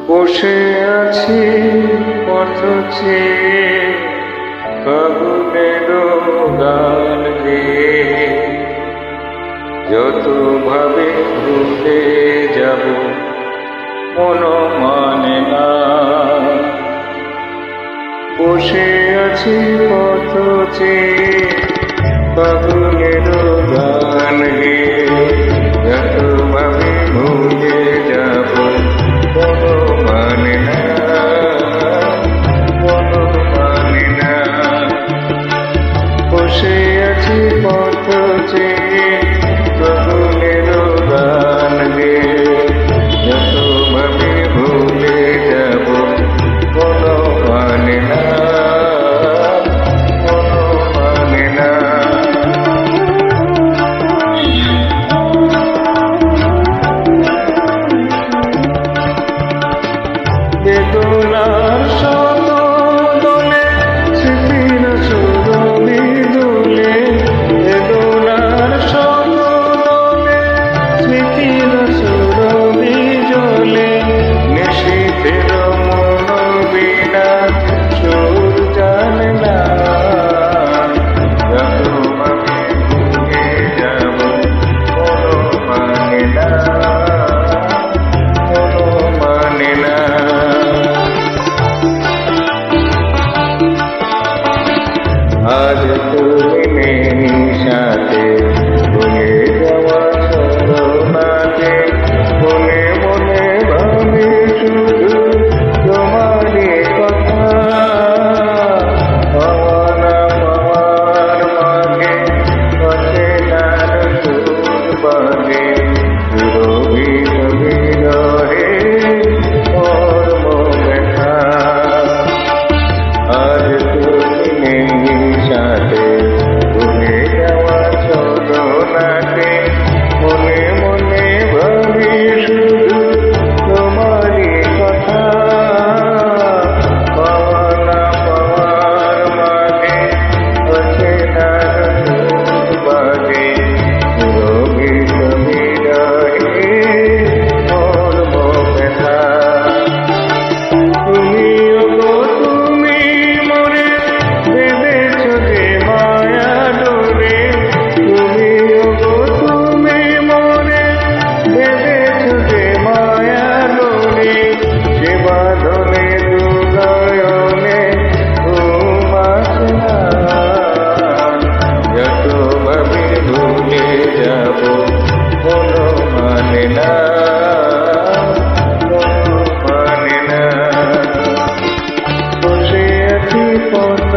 বসে আছি পথ চেয়ে ফাগুনের গান গেয়ে, যত ভাবে ভুলে যাব মন মানে না। বসে আছি পথ চেয়ে ফাগুনের গান গেয়ে, যত ভাবে ভুলে যাব মন মানে না, মন মানে না। বসে আছি পথ চেয়ে ফাগুনের গান গেয়ে, যত ভাবে ভুলে যাব মন মানে না, মন মানে না। বেদনার শত দোলে স্মৃতির সুরভি দোলে, বেদনার শত দোলে স্মৃতির সুরভি জলে, নিশীথের মন বিনা সুর জানে না। যত ভাবে ভুলে যাব মন মানে না, মন মানে না। আজ তুমি নেই সাথে, ভুলে যাওয়া ছলনাতে, মনে মনে ভাবি শুধু তোমারই কথা। পাওয়া না পাওয়ার মাঝে অচেনার সুর বাজে, সুরভিত বিরহে মর্ম ব্যথা। আজ তুমি নেই সাথে, ভুলে যাওয়া ছলনাতে, মনে মনে ভাবি শুধু তোমারই কথা। পাওয়া না পাওয়ার মাঝে অচেনার সুর বাজে, সুরভিত বিরহে মর্ম ব্যথা। তুমিও গো তুমি মরে বেঁধেছ যে মায়া ডোরে, তুমিও গো তুমি মরে বেঁধেছ যে মায়া ডোরে, সে বাঁধনে দুনয়নে ঘুম আসে না। যত ভাবে ভুলে যাব মন মানে না, মন মানে না। বসে আছি পথ